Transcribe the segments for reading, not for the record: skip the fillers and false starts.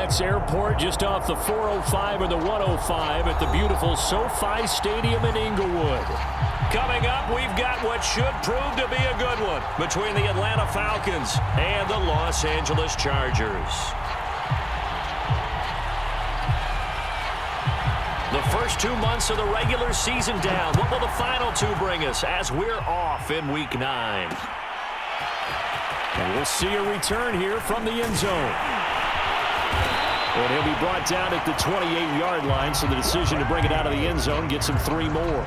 Jets Airport, just off the 405 or the 105 at the beautiful SoFi Stadium in Inglewood. Coming up, we've got what should prove to be a good one between the Atlanta Falcons and the Los Angeles Chargers. The first 2 months of the regular season down. What will the final two bring us as we're off in week 9? And we'll see a return here from the end zone. And he'll be brought down at the 28-yard line, so the decision to bring it out of the end zone gets him 3 more.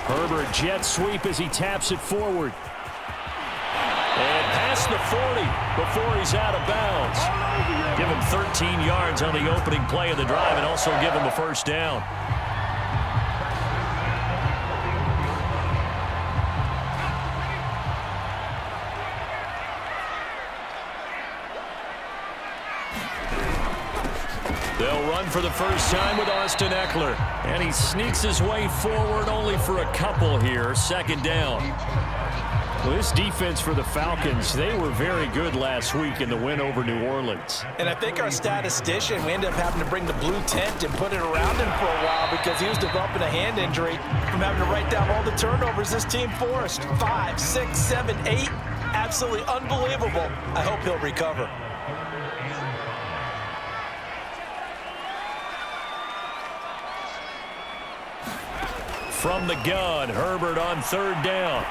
Herbert jet sweep as he taps it forward. And past the 40 before he's out of bounds. Give him 13 yards on the opening play of the drive and also give him a first down. They'll run for the first time with Austin Eckler. And he sneaks his way forward only for a couple here. Second down. Well, this defense for the Falcons, they were very good last week in the win over New Orleans. And I think our statistician, we ended up having to bring the blue tent and put it around him for a while because he was developing a hand injury from having to write down all the turnovers this team forced. 5, 6, 7, 8. Absolutely unbelievable. I hope he'll recover. From the gun, Herbert on third down.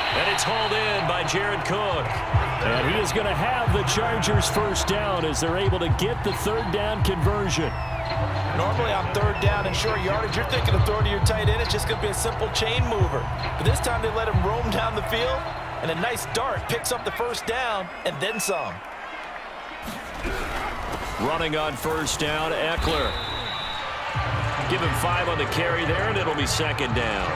And it's hauled in by Jared Cook. And he is going to have the Chargers first down as they're able to get the third down conversion. Normally on third down and short yardage, you're thinking of throwing to your tight end. It's just going to be a simple chain mover. But this time they let him roam down the field, and a nice dart picks up the first down and then some. Running on first down, Eckler. Give him 5 on the carry there, and it'll be second down.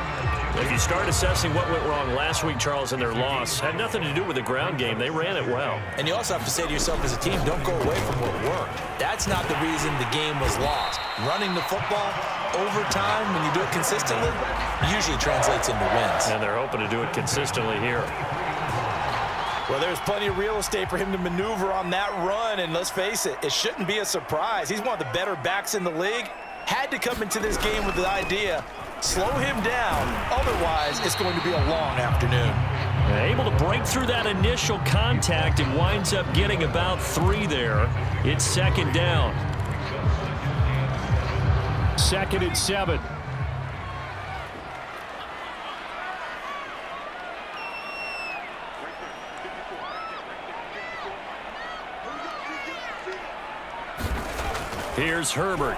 If you start assessing what went wrong last week, Charles, in their loss, had nothing to do with the ground game. They ran it well. And you also have to say to yourself as a team, don't go away from what worked. That's not the reason the game was lost. Running the football over time, when you do it consistently, usually translates into wins. And they're hoping to do it consistently here. Well, there's plenty of real estate for him to maneuver on that run, and let's face it, it shouldn't be a surprise. He's one of the better backs in the league. Had to come into this game with the idea, slow him down, otherwise it's going to be a long afternoon. Able to break through that initial contact and winds up getting about 3 there. It's second down. 2nd and 7. Here's Herbert.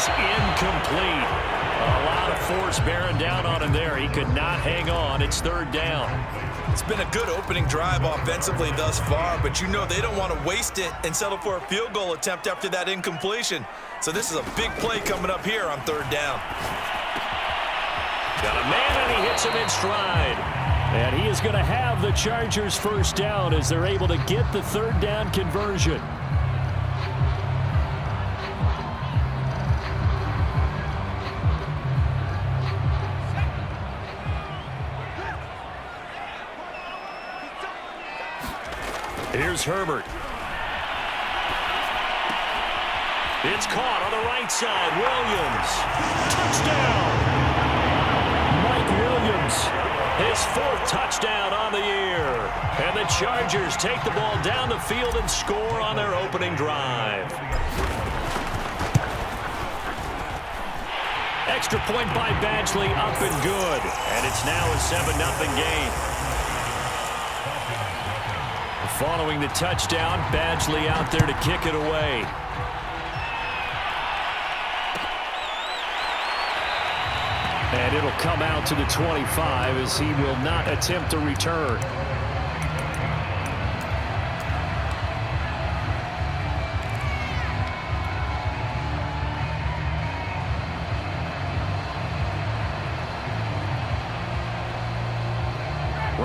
Incomplete. A lot of force bearing down on him there. He could not hang on. It's third down. It's been a good opening drive offensively thus far, but you know they don't want to waste it and settle for a field goal attempt after that incompletion. So this is a big play coming up here on third down. Got a man, and he hits him in stride. And he is going to have the Chargers first down as they're able to get the third down conversion. Here's Herbert. It's caught on the right side. Williams. Touchdown. Mike Williams. His 4th touchdown on the year. And the Chargers take the ball down the field and score on their opening drive. Extra point by Badgley, up and good. And it's now a 7-0 game. Following the touchdown, Badgley out there to kick it away. And it'll come out to the 25 as he will not attempt a return.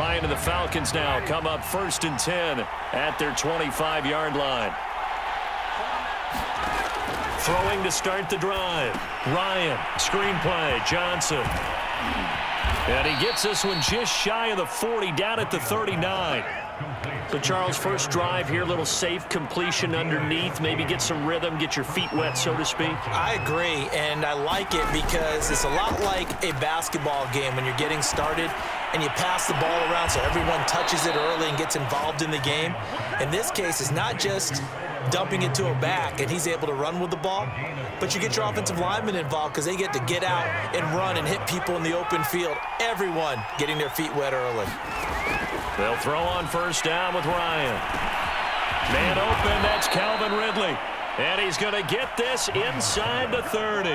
Ryan and the Falcons now come up 1st and 10 at their 25-yard line. Throwing to start the drive. Ryan, screenplay, Johnson. And he gets this one just shy of the 40, down at the 39. So, Charles, first drive here, little safe completion underneath, maybe get some rhythm, get your feet wet, so to speak. I agree, and I like it because it's a lot like a basketball game when you're getting started and you pass the ball around so everyone touches it early and gets involved in the game. In this case, it's not just dumping it to a back and he's able to run with the ball, but you get your offensive linemen involved because they get to get out and run and hit people in the open field. Everyone getting their feet wet early. They'll throw on first down with Ryan. Man open, that's Calvin Ridley. And he's going to get this inside the 30.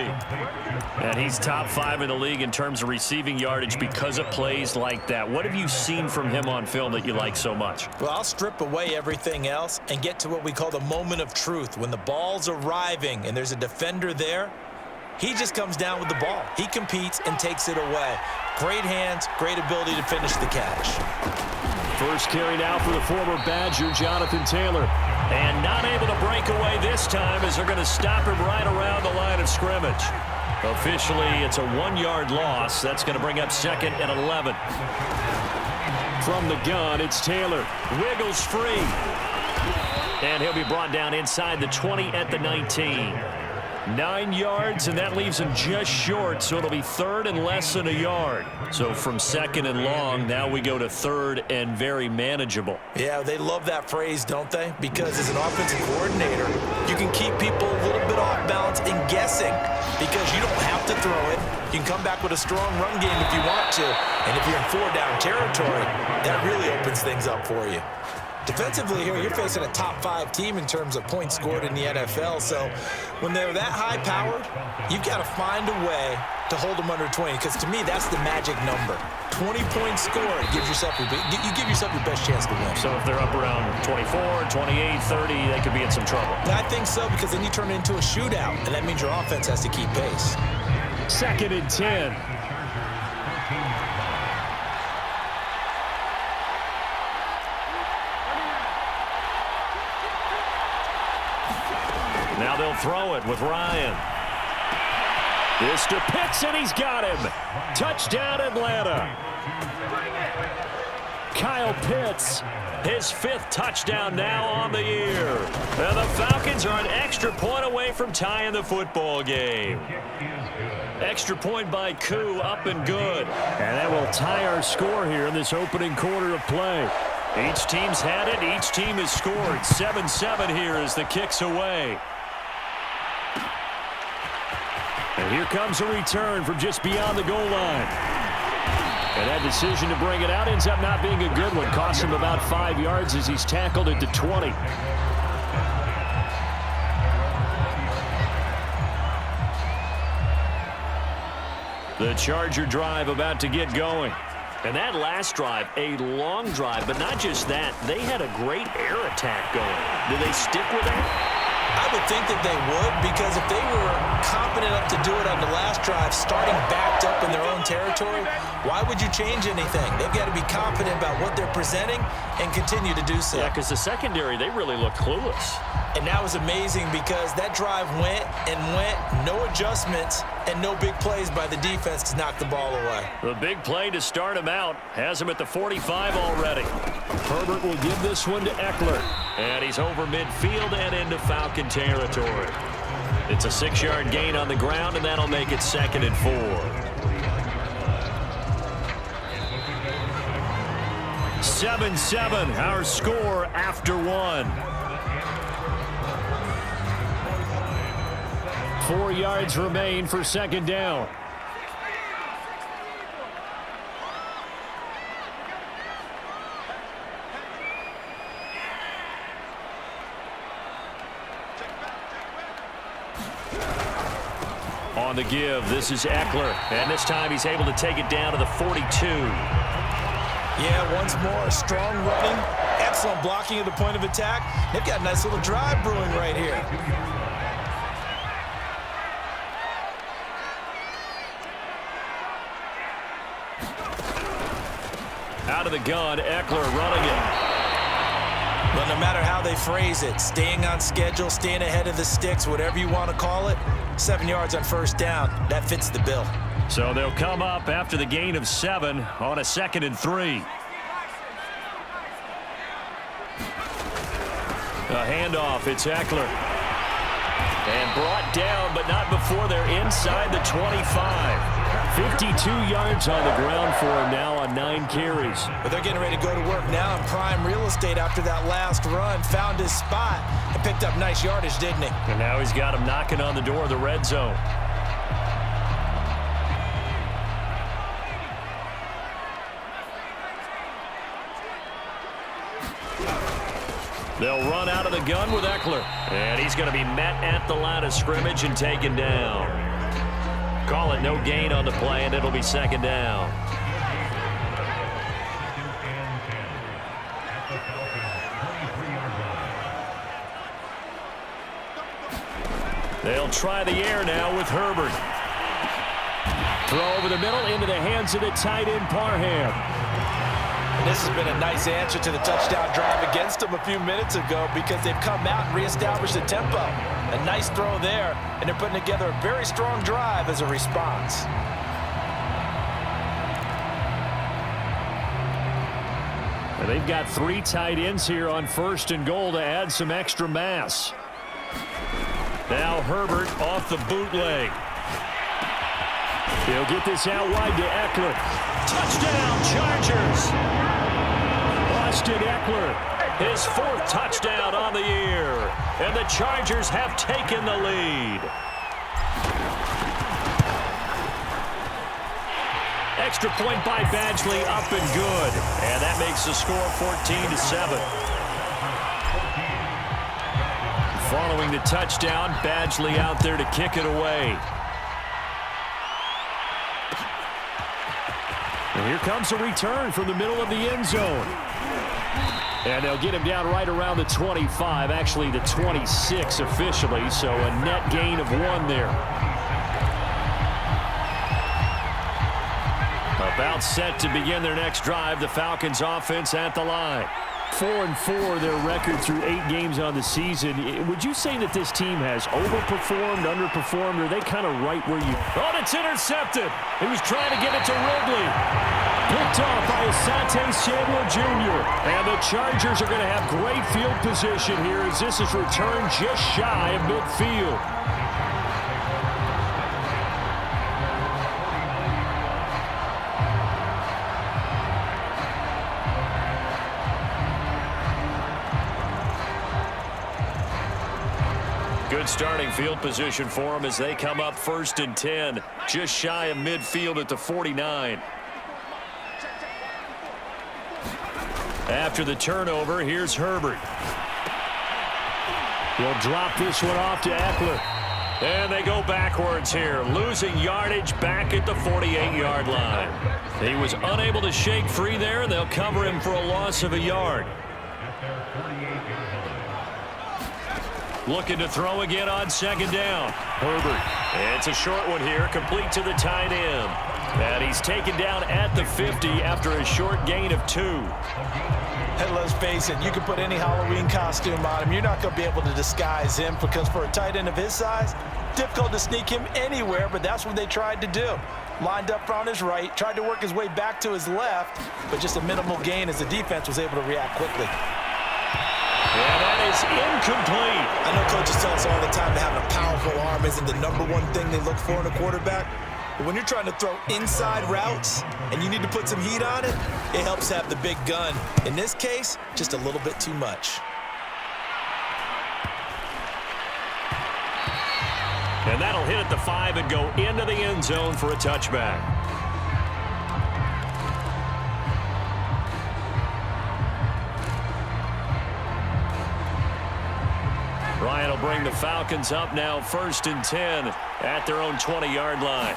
And he's top 5 in the league in terms of receiving yardage because of plays like that. What have you seen from him on film that you like so much? Well, I'll strip away everything else and get to what we call the moment of truth. When the ball's arriving and there's a defender there, he just comes down with the ball. He competes and takes it away. Great hands, great ability to finish the catch. First carry now for the former Badger, Jonathan Taylor. And not able to break away this time as they're going to stop him right around the line of scrimmage. Officially, it's a 1-yard loss. That's going to bring up 2nd and 11. From the gun, it's Taylor. Wiggles free. And he'll be brought down inside the 20 at the 19. 9 yards, and that leaves him just short, so it'll be 3rd and less than a yard. So from 2nd and long, now we go to 3rd and very manageable. Yeah, they love that phrase, don't they? Because as an offensive coordinator, you can keep people a little bit off balance and guessing because you don't have to throw it. You can come back with a strong run game if you want to, and if you're in 4-down territory, that really opens things up for you. Defensively here, you're facing a top 5 team in terms of points scored in the NFL. So when they're that high-powered, you've got to find a way to hold them under 20. Because to me, that's the magic number. 20 points scored gives yourself you give yourself your best chance to win. So if they're up around 24, 28, 30, they could be in some trouble. I think so, because then you turn it into a shootout, and that means your offense has to keep pace. 2nd and 10. Now they'll throw it with Ryan. This to Pitts, and he's got him. Touchdown, Atlanta. Kyle Pitts, his 5th touchdown now on the year. And the Falcons are an extra point away from tying the football game. Extra point by Koo, up and good. And that will tie our score here in this opening quarter of play. Each team's had it. Each team has scored. 7-7 here as the kick's away. And here comes a return from just beyond the goal line. And that decision to bring it out ends up not being a good one. Costs him about 5 yards as he's tackled at the 20. The Charger drive about to get going. And that last drive, a long drive, but not just that. They had a great air attack going. Do they stick with that? I would think that they would, because if they were competent enough to do it on the last drive, starting backed up in their own territory, why would you change anything? They've got to be confident about what they're presenting and continue to do so. Yeah, because the secondary, they really look clueless. And that was amazing because that drive went and went, no adjustments, and no big plays by the defense to knock the ball away. The big play to start him out has him at the 45 already. Herbert will give this one to Eckler. And he's over midfield and into Falcon territory. It's a 6-yard gain on the ground, and that'll make it 2nd and 4. (7-7) our score after 1. 4 yards remain for 2nd down. On the give, this is Eckler, and this time he's able to take it down to the 42. Yeah, once more, strong running, excellent blocking at the point of attack. They've got a nice little drive brewing right here. Out out of the gun. Eckler running it. But no matter how they phrase it, staying on schedule, staying ahead of the sticks, whatever you want to call it, 7 yards on first down, that fits the bill. So they'll come up after the gain of 7 on a 2nd and 3. A handoff, it's Eckler. And brought down, but not before they're inside the 25. 52 yards on the ground for him now on 9 carries. But they're getting ready to go to work now in prime real estate after that last run. Found his spot and picked up nice yardage, didn't he? And now he's got him knocking on the door of the red zone. They'll run out of the gun with Eckler. And he's going to be met at the line of scrimmage and taken down. Call it no gain on the play, and it'll be 2nd down. They'll try the air now with Herbert. Throw over the middle into the hands of the tight end Parham. And this has been a nice answer to the touchdown drive against them a few minutes ago because they've come out and reestablished the tempo. A nice throw there, and they're putting together a very strong drive as a response. And they've got 3 tight ends here on 1st and goal to add some extra mass. Now Herbert off the bootleg. He'll get this out wide to Eckler. Touchdown, Chargers! Austin Eckler, his 4th touchdown on the year. And the Chargers have taken the lead. Extra point by Badgley, up and good. And that makes the score 14-7. Following the touchdown, Badgley out there to kick it away. And here comes a return from the middle of the end zone. And they'll get him down right around the 25, actually the 26 officially, so a net gain of 1 there. About set to begin their next drive, the Falcons offense at the line. 4-4 their record through 8 games on the season. Would you say that this team has overperformed, underperformed, or are they kind of right where you... Oh, it's intercepted. He was trying to get it to Ridley. Picked off by vsATL Jr. And the Chargers are going to have great field position here as this is returned just shy of midfield. Good starting field position for them as they come up 1st and 10, just shy of midfield at the 49. After the turnover, here's Herbert. He'll drop this one off to Eckler. And they go backwards here, losing yardage back at the 48-yard line. He was unable to shake free there, and they'll cover him for a loss of a yard. Looking to throw again on 2nd down. Herbert. It's a short one here, complete to the tight end. And he's taken down at the 50 after a short gain of 2. And let's face it, you can put any Halloween costume on him. You're not going to be able to disguise him because for a tight end of his size, difficult to sneak him anywhere, but that's what they tried to do. Lined up on his right, tried to work his way back to his left, but just a minimal gain as the defense was able to react quickly. Yeah, that is incomplete. I know coaches tell us all the time that having a powerful arm isn't the #1 thing they look for in a quarterback. But when you're trying to throw inside routes and you need to put some heat on it, it helps have the big gun. In this case, just a little bit too much. And that'll hit at the 5 and go into the end zone for a touchback. Ryan will bring the Falcons up now 1st and 10 at their own 20-yard line.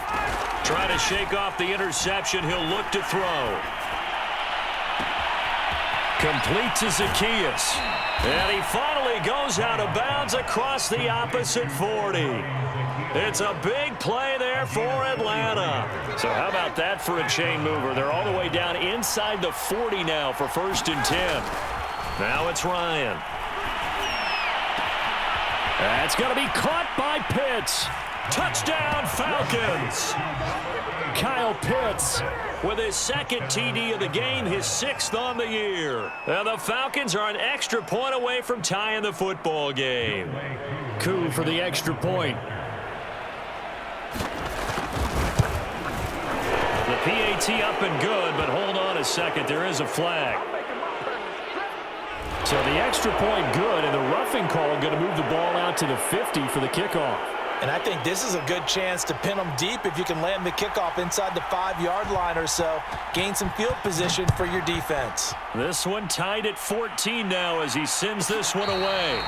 Trying to shake off the interception. He'll look to throw. Complete to Zacchaeus. And he finally he goes out of bounds across the opposite 40. It's a big play there for Atlanta. So how about that for a chain mover? They're all the way down inside the 40 now for 1st and 10. Now it's Ryan. That's going to be caught by Pitts. Touchdown, Falcons. Kyle Pitts with his 2nd TD of the game, his 6th on the year. And the Falcons are an extra point away from tying the football game. Coup for the extra point. The PAT up and good, but hold on a second. There is a flag. So the extra point good, and the roughing call going to move the ball out to the 50 for the kickoff. And I think this is a good chance to pin them deep if you can land the kickoff inside the 5-yard line or so. Gain some field position for your defense. This one tied at 14 now as he sends this one away.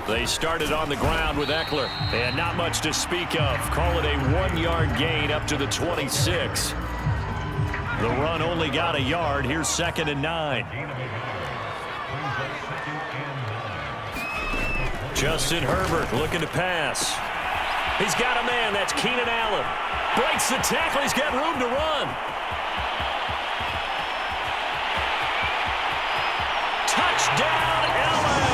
They started on the ground with Eckler, and not much to speak of. Call it a 1-yard gain up to the 26. The run only got a yard. Here's 2nd and 9. Justin Herbert looking to pass. He's got a man. That's Keenan Allen. Breaks the tackle. He's got room to run. Touchdown, LA!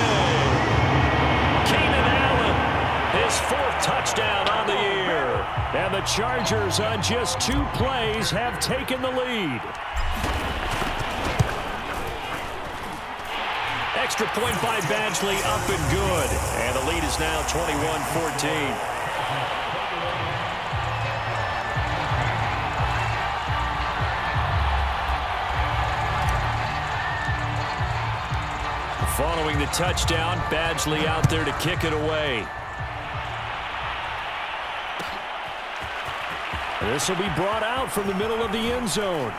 His 4th touchdown on the year. And the Chargers on just 2 plays have taken the lead. Extra point by Badgley up and good. And the lead is now 21-14. Following the touchdown, Badgley out there to kick it away. This will be brought out from the middle of the end zone.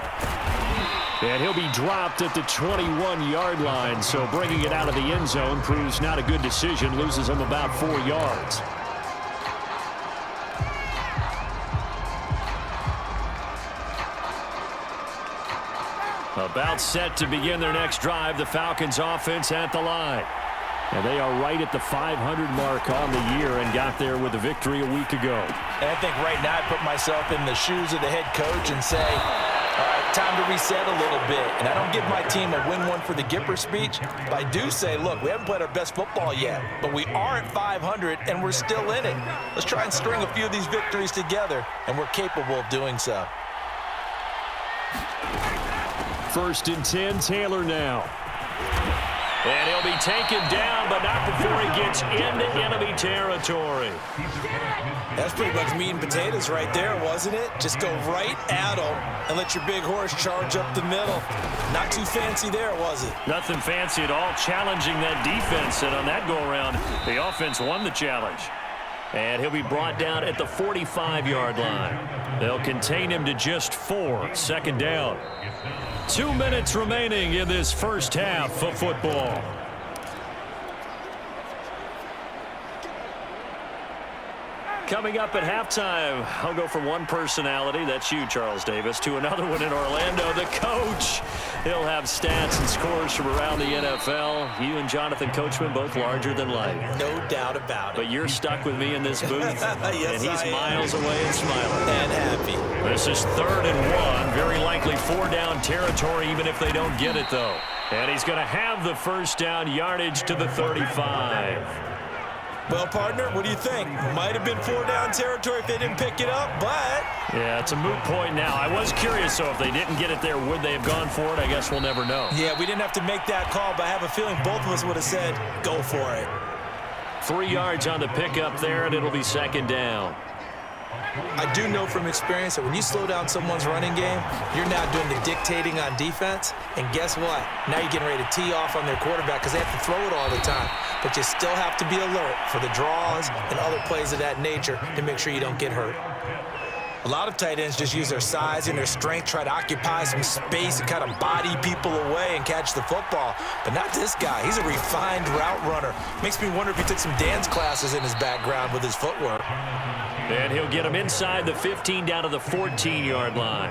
And he'll be dropped at the 21-yard line, so bringing it out of the end zone proves not a good decision, loses him about 4 yards. About set to begin their next drive, the Falcons offense at the line. And they are right at the 500 mark on the year and got there with a victory a week ago. And I think right now I put myself in the shoes of the head coach and say, all right, time to reset a little bit. And I don't give my team a win one for the Gipper speech, but I do say, look, we haven't played our best football yet, but we are at 500 and we're still in it. Let's try and string a few of these victories together, and we're capable of doing so. 1st and 10, Taylor now. And he'll be taken down, but not before he gets into enemy territory. That's pretty much meat and potatoes right there, wasn't it? Just go right at him and let your big horse charge up the middle. Not too fancy there, was it? Nothing fancy at all, challenging that defense. And on that go-around, the offense won the challenge. And he'll be brought down at the 45-yard line. They'll contain him to just 4. 2nd down. 2 minutes remaining in this first half of football. Coming up at halftime, I'll go from one personality, that's you, Charles Davis, to another one in Orlando, the coach. He'll have stats and scores from around the NFL. You and Jonathan Coachman both larger than life. No doubt about it. But you're stuck with me in this booth, yes, and he's miles away and smiling. And happy. This is 3rd and 1, very likely 4-down territory, even if they don't get it, though. And he's going to have the 1st down, yardage to the 35. Well, partner, what do you think? Might have been 4-down territory if they didn't pick it up, but... Yeah, it's a moot point now. I was curious, though, if they didn't get it there, would they have gone for it? I guess we'll never know. Yeah, we didn't have to make that call, but I have a feeling both of us would have said, go for it. 3 yards on the pickup there, and it'll be 2nd down. I do know from experience that when you slow down someone's running game, you're now doing the dictating on defense. And guess what? Now you're getting ready to tee off on their quarterback because they have to throw it all the time. But you still have to be alert for the draws and other plays of that nature to make sure you don't get hurt. A lot of tight ends just use their size and their strength, try to occupy some space and kind of body people away and catch the football. But not this guy. He's a refined route runner. Makes me wonder if he took some dance classes in his background with his footwork. And he'll get him inside the 15 down to the 14-yard line.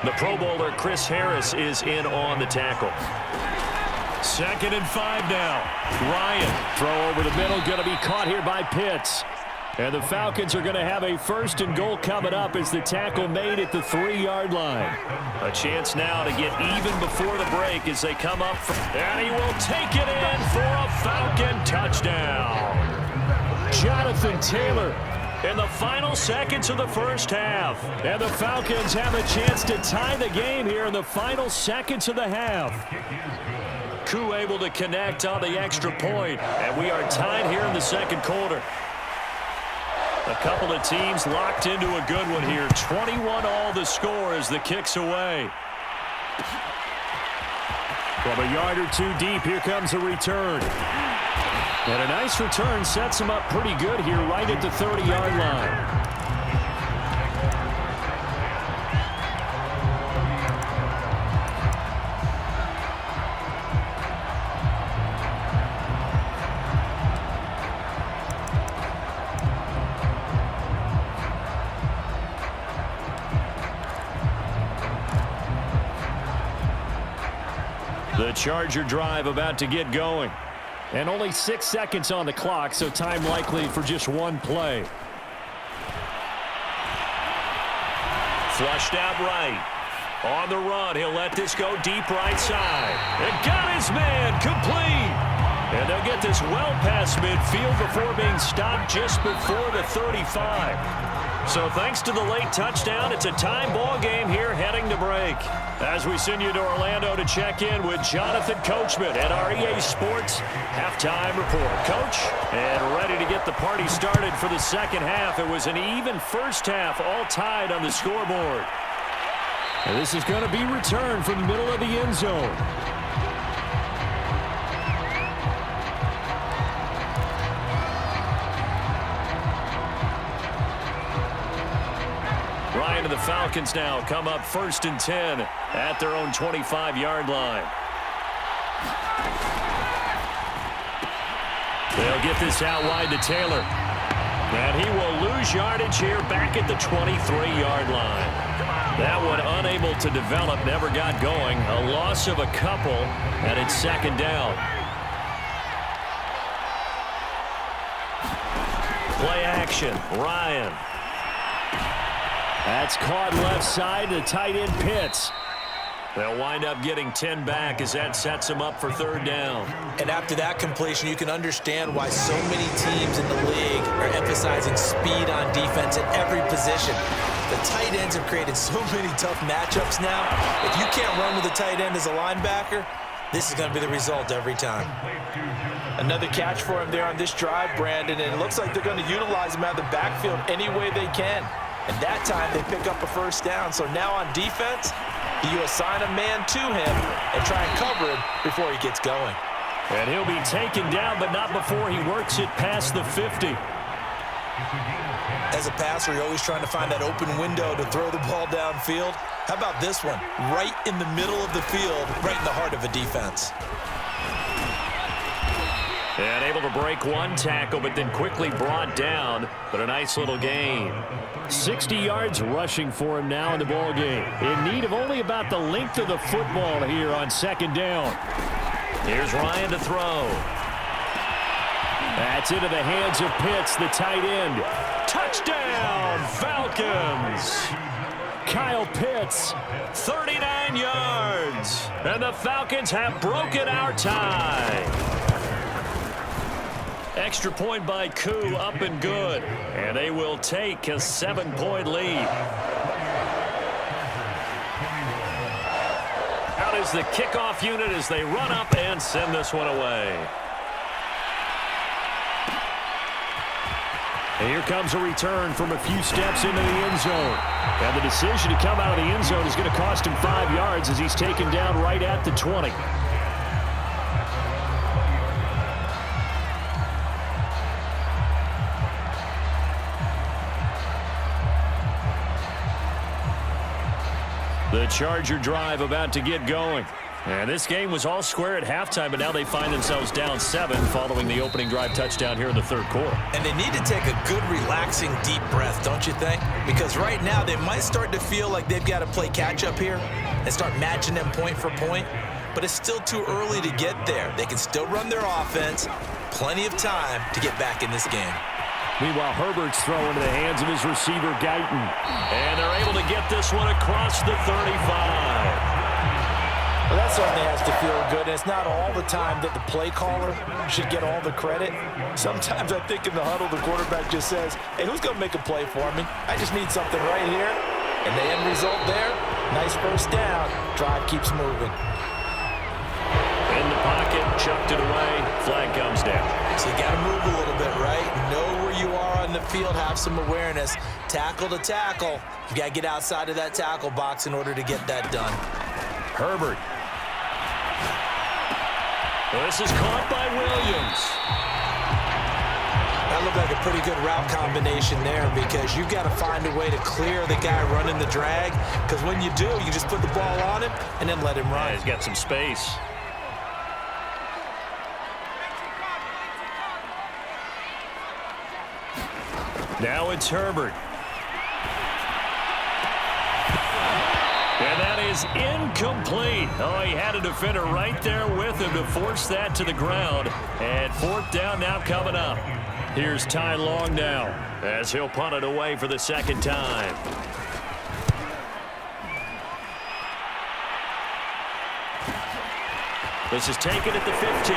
The Pro Bowler Chris Harris is in on the tackle. 2nd and 5 now. Ryan, throw over the middle, going to be caught here by Pitts. And the Falcons are going to have a 1st and goal coming up as the tackle made at the 3-yard line. A chance now to get even before the break as they come up. And he will take it in for a Falcon touchdown. Jonathan Taylor in the final seconds of the first half. And the Falcons have a chance to tie the game here in the final seconds of the half. Koo able to connect on the extra point. And we are tied here in the second quarter. A couple of teams locked into a good one here. 21-all the score as the kick's away. From a yard or two deep, here comes a return. And a nice return sets him up pretty good here right at the 30-yard line. The Charger drive about to get going. And only 6 seconds on the clock, so time likely for just one play. Flushed out right. On the run, he'll let this go deep right side. And got his man complete. And they'll get this well past midfield before being stopped just before the 35. So thanks to the late touchdown, it's a time ball game here heading to break. As we send you to Orlando to check in with Jonathan Coachman at our EA Sports Halftime Report. Coach, and ready to get the party started for the second half. It was an even first half, all tied on the scoreboard. And this is going to be returned from the middle of the end zone. Ryan and the Falcons now come up 1st and 10 at their own 25-yard line. They'll get this out wide to Taylor. And he will lose yardage here back at the 23-yard line. That one unable to develop, never got going. A loss of a couple, and it's 2nd down. Play action, Ryan. That's caught left side to tight end Pitts. They'll wind up getting 10 back as that sets them up for 3rd down. And after that completion, you can understand why so many teams in the league are emphasizing speed on defense at every position. The tight ends have created so many tough matchups now. If you can't run with a tight end as a linebacker, this is going to be the result every time. Another catch for him there on this drive, Brandon, and it looks like they're going to utilize him out of the backfield any way they can. And that time they pick up a 1st down. So now on defense, you assign a man to him and try and cover him before he gets going. And he'll be taken down, but not before he works it past the 50. As a passer, you're always trying to find that open window to throw the ball downfield. How about this one? Right in the middle of the field, right in the heart of a defense. And able to break one tackle, but then quickly brought down. But a nice little gain. 60 yards rushing for him now in the ball game. In need of only about the length of the football here on 2nd down. Here's Ryan to throw. That's into the hands of Pitts, the tight end. Touchdown, Falcons! Kyle Pitts, 39 yards. And the Falcons have broken our tie. Extra point by Koo, up and good. And they will take a 7-point lead. Out is the kickoff unit as they run up and send this one away. And here comes a return from a few steps into the end zone. And the decision to come out of the end zone is going to cost him 5 yards as he's taken down right at the 20. The Charger drive about to get going. And this game was all square at halftime, but now they find themselves down 7 following the opening drive touchdown here in the third quarter. And they need to take a good, relaxing, deep breath, don't you think? Because right now they might start to feel like they've got to play catch-up here and start matching them point for point. But it's still too early to get there. They can still run their offense. Plenty of time to get back in this game. Meanwhile, Herbert's throw into the hands of his receiver, Guyton. And they're able to get this one across the 35. Well, that certainly has to feel good, and it's not all the time that the play caller should get all the credit. Sometimes I think in the huddle, the quarterback just says, hey, who's going to make a play for me? I just need something right here. And the end result there, nice first down. Drive keeps moving. In the pocket, chucked it away, flag comes down. So you got to move a little bit, right? Know where you are on the field, have some awareness. Tackle to tackle. You got to get outside of that tackle box in order to get that done. Herbert. This is caught by Williams. That looked like a pretty good route combination there because you've got to find a way to clear the guy running the drag, because when you do, you just put the ball on him and then let him run. Yeah, he's got some space. Now it's Herbert. And that is incomplete. Oh, he had a defender right there with him to force that to the ground. And fourth down now coming up. Here's Ty Long now as he'll punt it away for the second time. This is taken at the 15.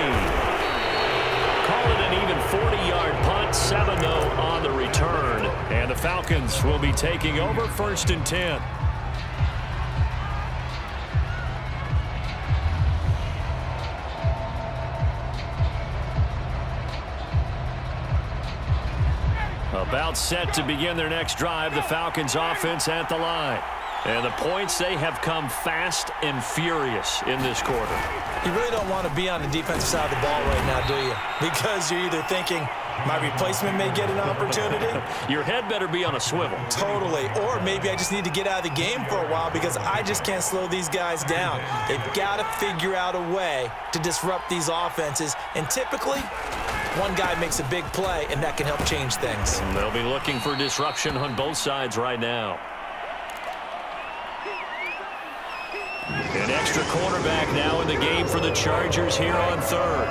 Call it an even 40-yard punt, 7-0 on the return. And the Falcons will be taking over 1st and 10. About set to begin their next drive, the Falcons offense at the line. And the points, they have come fast and furious in this quarter. You really don't want to be on the defensive side of the ball right now, do you? Because you're either thinking, my replacement may get an opportunity. Your head better be on a swivel. Totally. Or maybe I just need to get out of the game for a while because I just can't slow these guys down. They've got to figure out a way to disrupt these offenses. And typically, one guy makes a big play, and that can help change things. And they'll be looking for disruption on both sides right now. An extra cornerback now in the game for the Chargers here on third.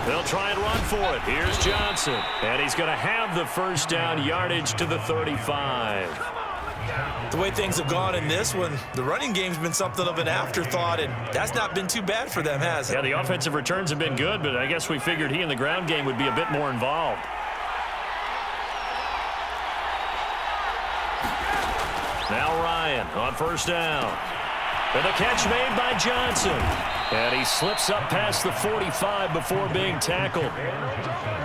They'll try and run for it. Here's Johnson. And he's going to have the first down, yardage to the 35. The way things have gone in this one, the running game's been something of an afterthought, and that's not been too bad for them, has it? Yeah, the offensive returns have been good, but I guess we figured he in the ground game would be a bit more involved. Now Ryan on first down. And the catch made by Johnson. And he slips up past the 45 before being tackled.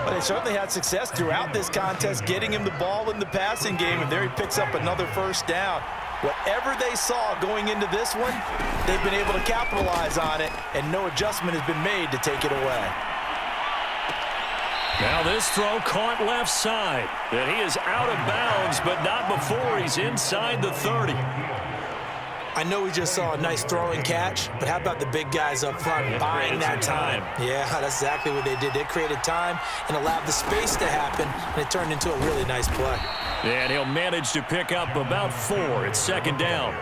But they certainly had success throughout this contest getting him the ball in the passing game, and there he picks up another first down. Whatever they saw going into this one, they've been able to capitalize on it, and no adjustment has been made to take it away. Now this throw caught left side. And he is out of bounds, but not before he's inside the 30. I know we just saw a nice throw and catch, but how about the big guys up front buying that time? Yeah, that's exactly what they did. They created time and allowed the space to happen, and it turned into a really nice play. And he'll manage to pick up about 4. It's second down.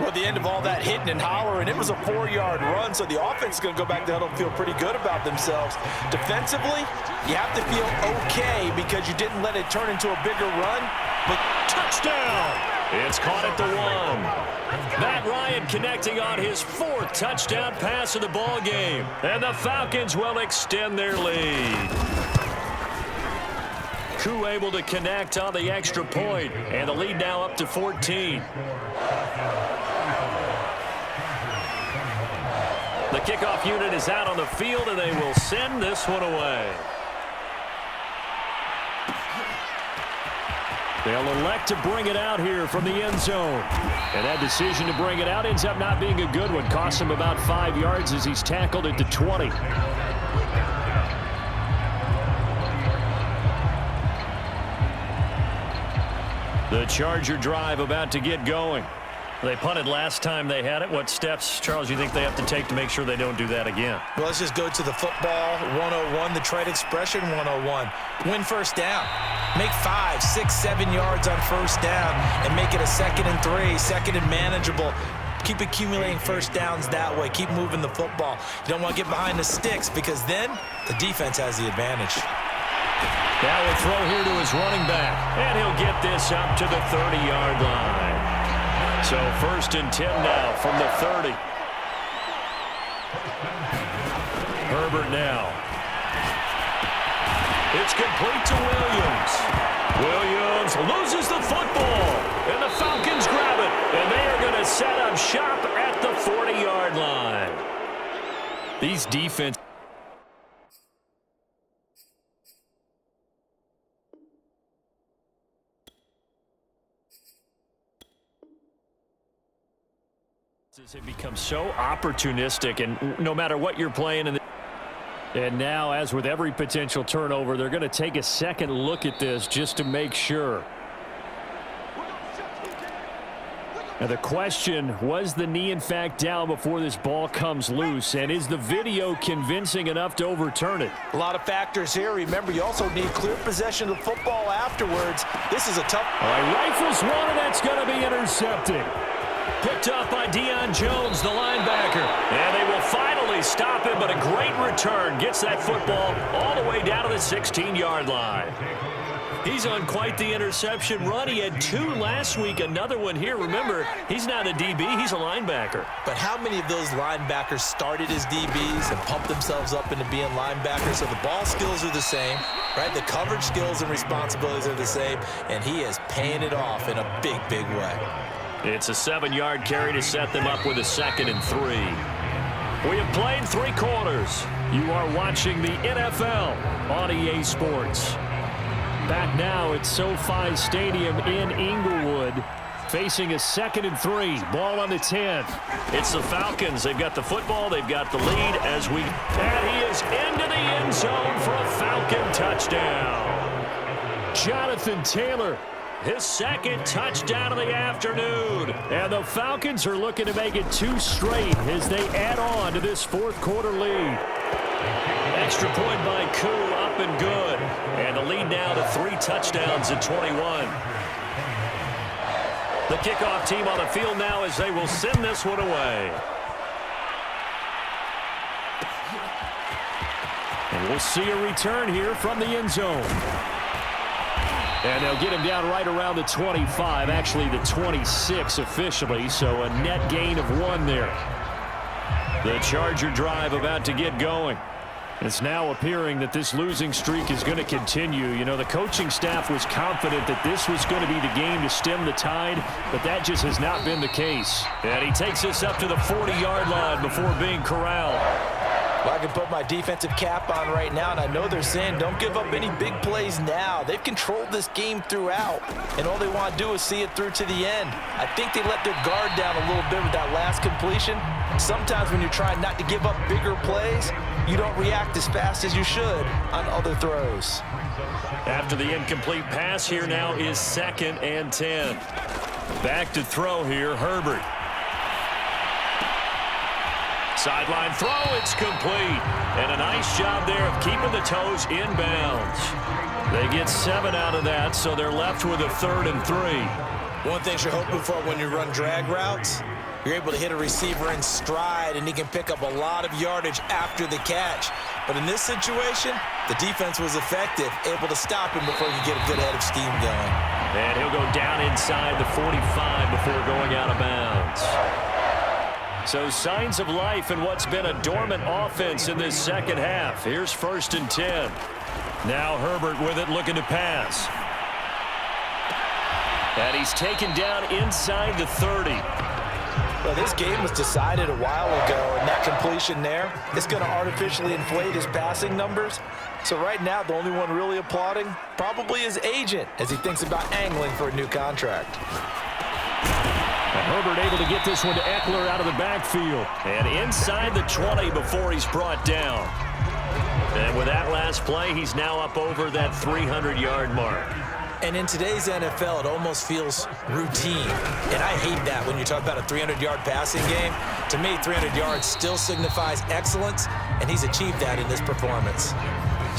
Well, at the end of all that hitting and hollering, it was a 4-yard run, so the offense is going to go back to huddle and feel pretty good about themselves. Defensively, you have to feel okay because you didn't let it turn into a bigger run. But touchdown! It's caught at the 1. Matt Ryan connecting on his 4th touchdown pass of the ball game. And the Falcons will extend their lead. Koo able to connect on the extra point, and the lead now up to 14. The kickoff unit is out on the field, and they will send this one away. They'll elect to bring it out here from the end zone. And that decision to bring it out ends up not being a good one. Costs him about 5 yards as he's tackled at the 20. The Charger drive about to get going. They punted last time they had it. What steps, Charles, you think they have to take to make sure they don't do that again? Well, let's just go to the football 101, the trade expression 101. Win first down. Make 5, 6, 7 yards on first down and make it a 2nd and 3, 2nd and manageable. Keep accumulating first downs that way. Keep moving the football. You don't want to get behind the sticks because then the defense has the advantage. Now we'll throw here to his running back, and he'll get this up to the 30-yard line. So 1st and 10 now from the 30. Herbert now. It's complete to Williams. Williams loses the football, and the Falcons grab it, and they are going to set up shop at the 40-yard line. These defense. Have become so opportunistic, and no matter what you're playing. And now, as with every potential turnover, they're going to take a second look at this just to make sure. Now the question, was the knee in fact down before this ball comes loose, and is the video convincing enough to overturn it? A lot of factors here. Remember, you also need clear possession of the football afterwards. This is a tough. All right, rifles one, and that's going to be intercepted. Picked up by Deion Jones, the linebacker. And they will finally stop him, but a great return gets that football all the way down to the 16-yard line. He's on quite the interception run. He had 2 last week, another one here. Remember, he's not a DB, he's a linebacker. But how many of those linebackers started as DBs and pumped themselves up into being linebackers? So the ball skills are the same, right? The coverage skills and responsibilities are the same, and he is paying it off in a big, big way. It's a 7-yard carry to set them up with a 2nd and 3. We have played 3 quarters. You are watching the NFL on EA Sports. Back now at SoFi Stadium in Inglewood, facing a 2nd and 3. Ball on the 10. It's the Falcons. They've got the football. They've got the lead and he is into the end zone for a Falcon touchdown. Jonathan Taylor, his 2nd touchdown of the afternoon. And the Falcons are looking to make it 2 straight as they add on to this 4th quarter lead. Extra point by Koo, up and good. And the lead now to 3 touchdowns at 21. The kickoff team on the field now as they will send this one away. And we'll see a return here from the end zone. And they'll get him down right around the 25, actually the 26 officially, so a net gain of 1 there. The Charger drive about to get going. It's now appearing that this losing streak is going to continue. You know, the coaching staff was confident that this was going to be the game to stem the tide, but that just has not been the case. And he takes this up to the 40-yard line before being corralled. Well, I can put my defensive cap on right now, and I know they're saying don't give up any big plays now. They've controlled this game throughout, and all they want to do is see it through to the end. I think they let their guard down a little bit with that last completion. Sometimes when you're trying not to give up bigger plays, you don't react as fast as you should on other throws. After the incomplete pass, here now is 2nd and 10. Back to throw here, Herbert. Sideline throw, it's complete. And a nice job there of keeping the toes in bounds. They get 7 out of that, so they're left with a 3rd and 3. One thing you're hoping for when you run drag routes, you're able to hit a receiver in stride, and he can pick up a lot of yardage after the catch. But in this situation, the defense was effective, able to stop him before he could get a good head of steam going. And he'll go down inside the 45 before going out of bounds. So signs of life in what's been a dormant offense in this 2nd half. Here's 1st and 10. Now Herbert with it, looking to pass. And he's taken down inside the 30. Well, this game was decided a while ago, and that completion there, it's going to artificially inflate his passing numbers. So right now, the only one really applauding probably his agent as he thinks about angling for a new contract. And Herbert able to get this one to Eckler out of the backfield. And inside the 20 before he's brought down. And with that last play, he's now up over that 300-yard mark. And in today's NFL, it almost feels routine. And I hate that when you talk about a 300-yard passing game. To me, 300 yards still signifies excellence, and he's achieved that in this performance.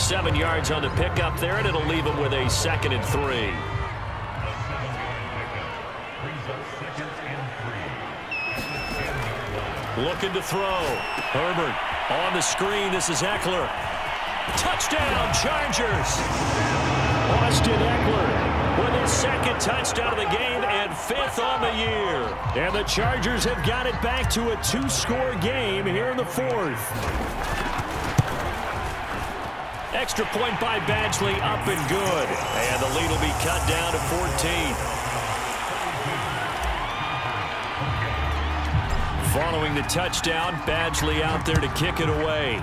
7 yards on the pickup there, and it'll leave him with a 2nd and 3. Looking to throw. Herbert on the screen. This is Eckler. Touchdown, Chargers. Austin Eckler with his 2nd touchdown of the game and 5th on the year. And the Chargers have got it back to a 2-score game here in the 4th. Extra point by Badgley, up and good. And the lead will be cut down to 14. Following the touchdown, Badgley out there to kick it away.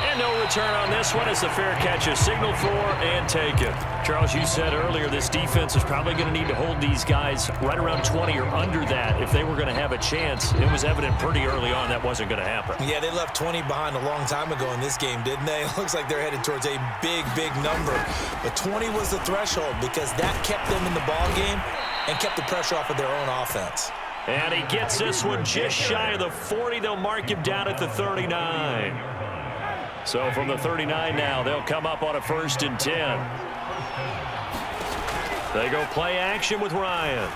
And no return on this one as the fair catch is signaled for and taken. Charles, you said earlier this defense is probably going to need to hold these guys right around 20 or under that if they were going to have a chance. It was evident pretty early on that wasn't going to happen. Yeah, they left 20 behind a long time ago in this game, didn't they? It looks like they're headed towards a big, big number. But 20 was the threshold because that kept them in the ball game and kept the pressure off of their own offense. And he gets this one just shy of the 40. They'll mark him down at the 39. So from the 39 now, they'll come up on a 1st and 10. They go play action with Ryan.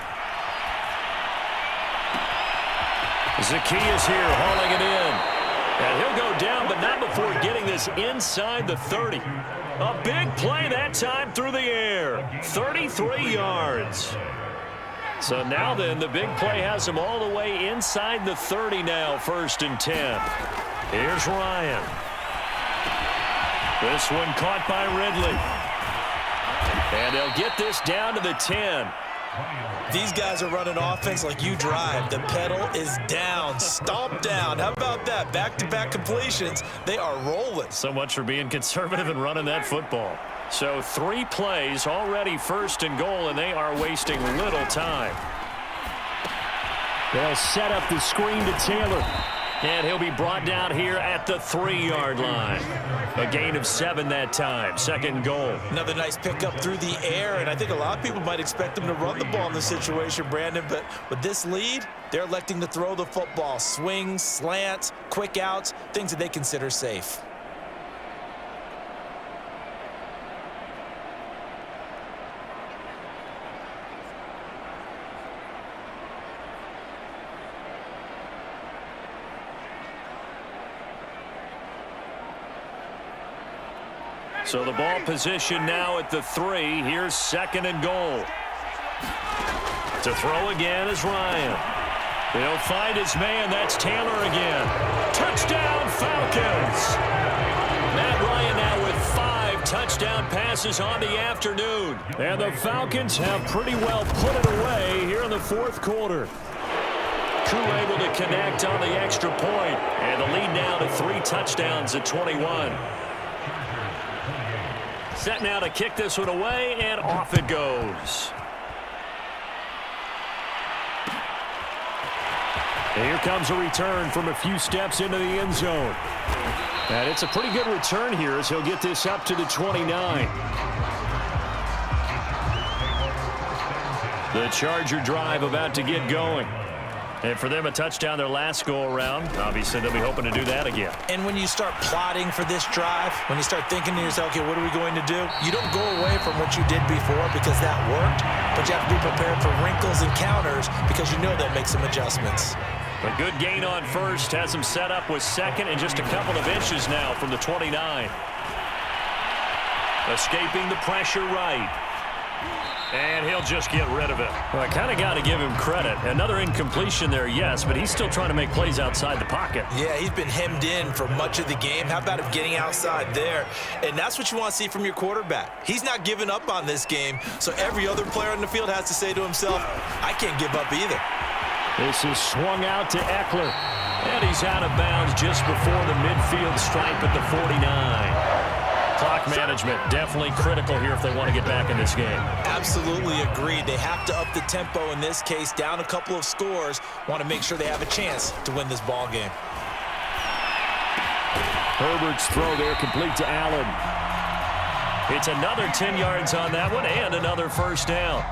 Zacchaeus here hauling it in. And he'll go down, but not before getting this inside the 30. A big play that time through the air. 33 yards. So now then, the big play has him all the way inside the 30 now, 1st and 10. Here's Ryan. This one caught by Ridley. And they'll get this down to the 10. These guys are running offense like you drive. The pedal is down, stomp down. How about that? Back-to-back completions. They are rolling. So much for being conservative and running that football. So 3 plays already 1st and goal, and they are wasting little time. They'll set up the screen to Taylor. And he'll be brought down here at the 3-yard line. A gain of 7 that time. 2nd goal. Another nice pickup through the air, and I think a lot of people might expect them to run the ball in this situation, Brandon, but with this lead, they're electing to throw the football. Swings, slants, quick outs, things that they consider safe. So the ball position now at the 3. Here's 2nd and goal. To throw again is Ryan. He'll find his man. That's Taylor again. Touchdown, Falcons. Matt Ryan now with 5 touchdown passes on the afternoon. And the Falcons have pretty well put it away here in the 4th quarter. Crew able to connect on the extra point. And the lead now to 3 touchdowns at 21. Set now to kick this one away, and off it goes. And here comes a return from a few steps into the end zone. And it's a pretty good return here as he'll get this up to the 29. The Charger drive about to get going. And for them, a touchdown their last go-around. Obviously, they'll be hoping to do that again. And when you start plotting for this drive, when you start thinking to yourself, okay, what are we going to do? You don't go away from what you did before because that worked, but you have to be prepared for wrinkles and counters because you know they'll make some adjustments. A good gain on 1st has him set up with 2nd and just a couple of inches now from the 29. Escaping the pressure right. And he'll just get rid of it. Well, I kind of got to give him credit. Another incompletion there, yes, but he's still trying to make plays outside the pocket. Yeah, he's been hemmed in for much of the game. How about him getting outside there? And that's what you want to see from your quarterback. He's not giving up on this game, so every other player on the field has to say to himself, I can't give up either. This is swung out to Eckler. And he's out of bounds just before the midfield stripe at the 49. Clock management definitely critical here if they want to get back in this game. Absolutely agreed. They have to up the tempo in this case, down a couple of scores. Want to make sure they have a chance to win this ball game. Herbert's throw there complete to Allen. It's another 10 yards on that one and another first down.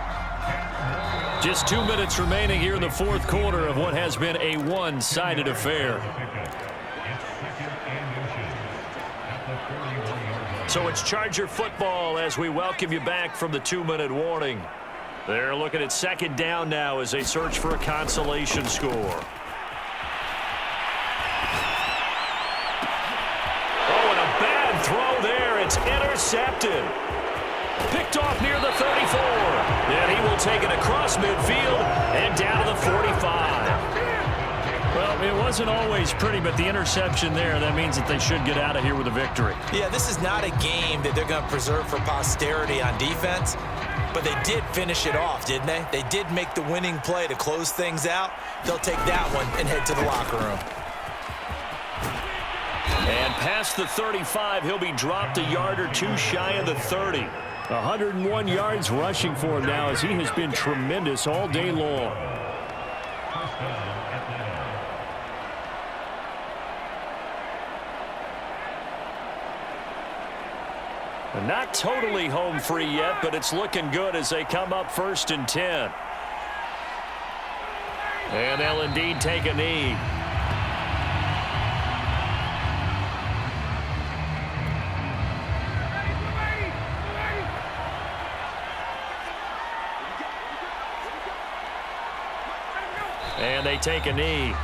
Just 2 minutes remaining here in the fourth quarter of what has been a one-sided affair. So it's Charger football as we welcome you back from the 2-minute warning. They're looking at second down now as they search for a consolation score. Throw there. It's intercepted. Picked off near the 34. And he will take it across midfield and down to the 45. Well, it wasn't always pretty, but the interception there, that means that they should get out of here with a victory. Yeah, this is not a game that they're going to preserve for posterity on defense, but they did finish it off, didn't they? They did make the winning play to close things out. They'll take that one and head to the locker room. And past the 35, he'll be dropped a yard or two shy of the 30. 101 yards rushing for him now as he has been tremendous all day long. Not totally home free yet, but it's looking good as they come up 1st and 10. And they'll indeed take a knee. And they take a knee.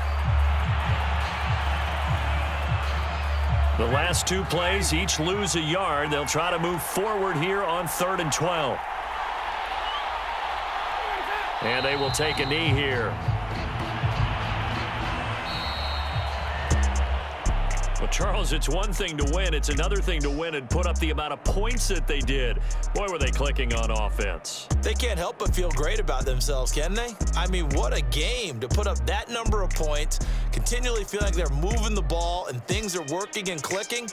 The last two plays each lose a yard. They'll try to move forward here on 3rd and 12. And they will take a knee here. Well, Charles, it's one thing to win. It's another thing to win and put up the amount of points that they did. Boy, were they clicking on offense. They can't help but feel great about themselves, can they? I mean, what a game to put up that number of points, continually feel like they're moving the ball and things are working and clicking.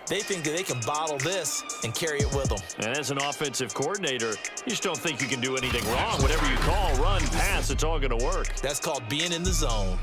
They think that they can bottle this and carry it with them. And as an offensive coordinator, you just don't think you can do anything wrong. Whatever you call, run, pass, it's all going to work. That's called being in the zone.